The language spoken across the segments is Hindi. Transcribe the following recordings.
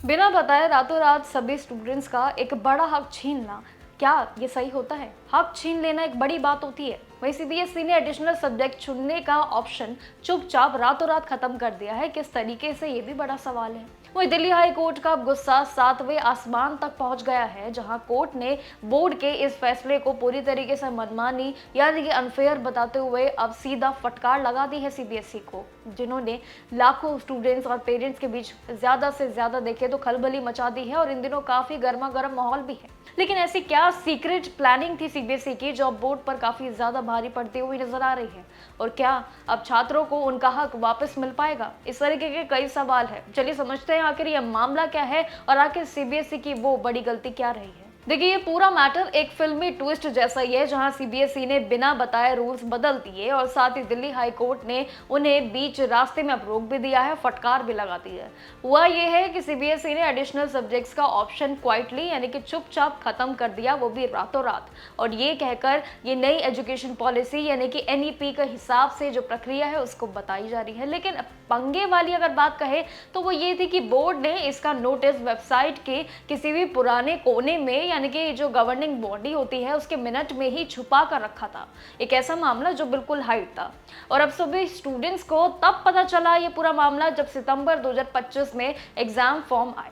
बिना बताए रातों रात सभी स्टूडेंट्स का एक बड़ा हक छीनना, क्या ये सही होता है? हक छीन लेना एक बड़ी बात होती है। वहीं सीबीएसई ने एडिशनल सब्जेक्ट चुनने का ऑप्शन चुपचाप रातों रात खत्म कर दिया है। किस तरीके से, ये भी बड़ा सवाल है। वहीं दिल्ली हाई कोर्ट का गुस्सा 7वें आसमान तक पहुंच गया है, जहां कोर्ट ने बोर्ड के इस फैसले को पूरी तरीके से मनमानी यानी कि अनफेयर बताते हुए अब सीधा फटकार लगा दी है सीबीएसई को, जिन्होंने लाखों स्टूडेंट्स और पेरेंट्स के बीच ज्यादा से ज्यादा देखे तो खलबली मचा दी है और इन दिनों काफी गर्मा गर्म माहौल भी है। लेकिन ऐसी क्या सीक्रेट प्लानिंग थी सीबीएसई की जो अब बोर्ड पर काफी ज्यादा भारी पड़ती हुई नजर आ रही है? और क्या अब छात्रों को उनका हक वापस मिल पाएगा? इस तरीके के कई सवाल है। चलिए समझते हैं आखिर यह मामला क्या है और आखिर सीबीएसई की वो बड़ी गलती क्या रही है। देखिए, ये पूरा मैटर एक फिल्मी ट्विस्ट जैसा ही है, जहां सीबीएसई ने बिना बताए रूल्स बदल दिए और साथ ही दिल्ली हाई कोर्ट ने उन्हें बीच रास्ते में अब रोक भी दिया है, फटकार भी लगा दी है। हुआ ये है कि सीबीएसई ने एडिशनल सब्जेक्ट्स का ऑप्शन क्वाइटली यानी कि चुपचाप खत्म कर दिया, वो भी रातों रात, और ये कहकर ये नई एजुकेशन पॉलिसी यानी कि एनईपी के हिसाब से जो प्रक्रिया है उसको बताई जा रही है। लेकिन पंगे वाली अगर बात कहे तो वो ये थी कि बोर्ड ने इसका नोटिस वेबसाइट के किसी भी पुराने कोने में यानी कि जो गवर्निंग बॉडी होती है उसके मिनट में ही छुपा कर रखा था। एक ऐसा मामला जो बिल्कुल हाइड था। और अब सभी स्टूडेंट्स को तब पता चला ये पूरा मामला जब सितंबर 2025 में एग्जाम फॉर्म आए।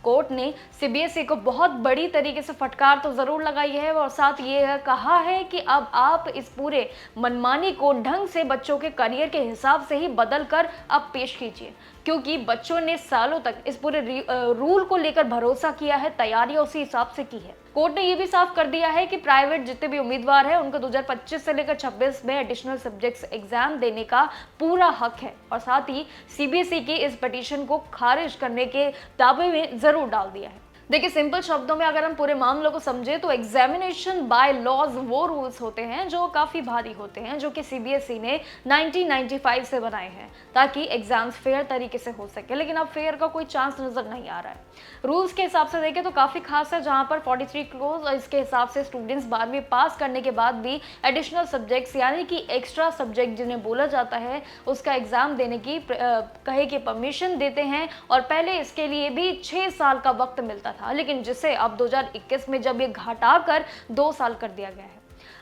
कोर्ट ने सीबीएसई को बहुत बड़ी तरीके से फटकार तो जरूर लगाई है और साथ ये कहा है कि अब आप इस पूरे मनमानी को ढंग से बच्चों के करियर के हिसाब से ही बदल कर अब पेश कीजिए, क्योंकि बच्चों ने सालों तक इस पूरे रूल को लेकर भरोसा किया है, तैयारियां उसी हिसाब से की है। कोर्ट ने यह भी साफ कर दिया है कि प्राइवेट जितने भी उम्मीदवार हैं उनको 2025 से लेकर 26 में एडिशनल सब्जेक्ट्स एग्जाम देने का पूरा हक है और साथ ही सीबीएसई की इस पिटीशन को खारिज करने के दावे में जरूर डाल दिया है। देखिए, सिंपल शब्दों में अगर हम पूरे मामले को समझे तो एग्जामिनेशन बाय लॉज वो रूल्स होते हैं जो काफी भारी होते हैं, जो कि सीबीएसई ने 1995 से बनाए हैं ताकि एग्जाम्स फेयर तरीके से हो सके। लेकिन अब फेयर का कोई चांस नजर नहीं आ रहा है। रूल्स के हिसाब से देखें तो काफी खास है, जहां पर 43 क्लोज और इसके हिसाब से स्टूडेंट्स 12वीं पास करने के बाद भी एडिशनल सब्जेक्ट्स यानी कि एक्स्ट्रा सब्जेक्ट जिन्हें बोला जाता है उसका एग्जाम देने की कहे कि परमिशन देते हैं। और पहले इसके लिए भी 6 साल का वक्त मिलता था, लेकिन जिसे अब 2021 में जब ये घटाकर 2 साल कर दिया गया है।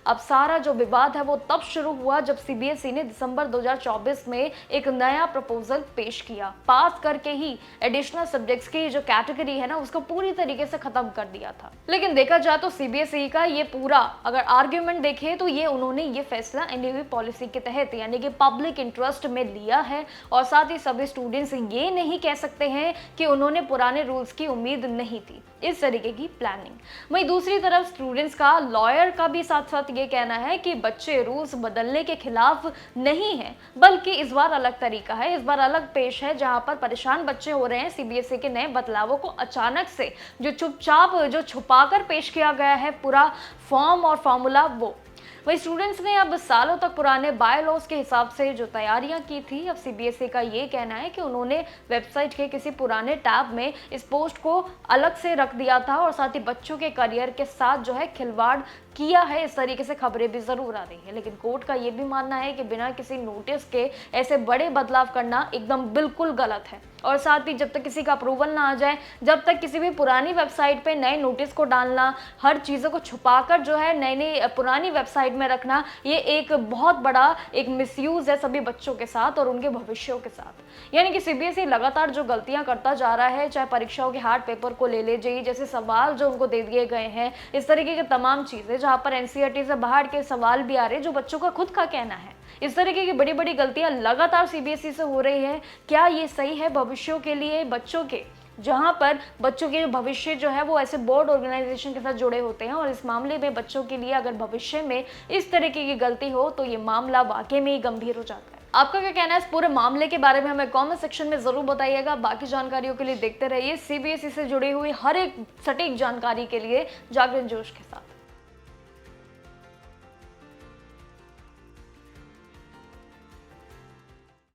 अब सारा जो विवाद है वो तब शुरू हुआ जब सीबीएसई ने दिसंबर 2024 में एक नया प्रपोजल पेश किया। पास करके ही एडिशनल सब्जेक्ट्स की जो कैटेगरी है ना उसको पूरी तरीके से खत्म कर दिया था। लेकिन देखा जाए तो सीबीएसई का ये पूरा अगर आर्ग्यूमेंट देखें तो ये उन्होंने ये फैसला एनईपी पॉलिसी के तहत यानी कि पब्लिक इंटरेस्ट में लिया है और साथ ही सभी स्टूडेंट्स ये नहीं कह सकते हैं कि उन्होंने पुराने रूल्स की उम्मीद नहीं थी। इस तरीके की प्लानिंग। वहीं दूसरी तरफ स्टूडेंट्स का लॉयर का भी साथ साथ ये कहना है कि बच्चे रूल्स बदलने के खिलाफ नहीं है, बल्कि इस बार अलग तरीका है, इस बार अलग पेश है, जहां पर परेशान बच्चे हो रहे हैं सीबीएसई के नए बदलावों को अचानक से जो चुपचाप जो छुपाकर पेश किया गया है पूरा फॉर्म और फॉर्मूला वो। वही स्टूडेंट्स ने अब सालों तक पुराने बाय लॉज के हिसाब से जो तैयारियां की थी, अब सीबीएसई का ये कहना है कि उन्होंने वेबसाइट के किसी पुराने टैब में इस पोस्ट को अलग से रख दिया था और साथ ही बच्चों के करियर के साथ जो है खिलवाड़ किया है। इस तरीके से खबरें भी जरूर आ रही है। लेकिन कोर्ट का ये भी मानना है कि बिना किसी नोटिस के ऐसे बड़े बदलाव करना एकदम बिल्कुल गलत है और साथ ही जब तक किसी का अप्रूवल ना आ जाए, जब तक किसी भी पुरानी वेबसाइट पे नए नोटिस को डालना, हर चीज़ों को छुपाकर जो है नई नई पुरानी वेबसाइट में रखना, ये एक बहुत बड़ा एक मिसयूज है सभी बच्चों के साथ और उनके भविष्यों के साथ। यानी कि सीबीएसई लगातार जो गलतियां करता जा रहा है, चाहे परीक्षाओं के हार्ड पेपर को ले ले, जेईई जैसे सवाल जो उनको दे दिए गए हैं, इस तरीके की तमाम चीज़ें जहाँ पर एनसीईआरटी से बाहर के सवाल भी आ रहे हैं जो बच्चों का खुद का कहना है। इस तरीके की बड़ी बड़ी गलतियां लगातार सीबीएसई से हो रही है। क्या ये सही है भविष्यों के लिए बच्चों के, जहां पर बच्चों के भविष्य जो है वो ऐसे बोर्ड ऑर्गेनाइजेशन के साथ जुड़े होते हैं और इस मामले में बच्चों के लिए अगर भविष्य में इस तरीके की गलती हो तो ये मामला वाकई में ही गंभीर हो जाता है। आपका क्या कहना है इस पूरे मामले के बारे में, हमें कमेंट सेक्शन में जरूर बताइएगा। बाकी जानकारियों के लिए देखते रहिए सीबीएसई से जुड़ी हुई हर एक सटीक जानकारी के लिए जागरण जोश के साथ।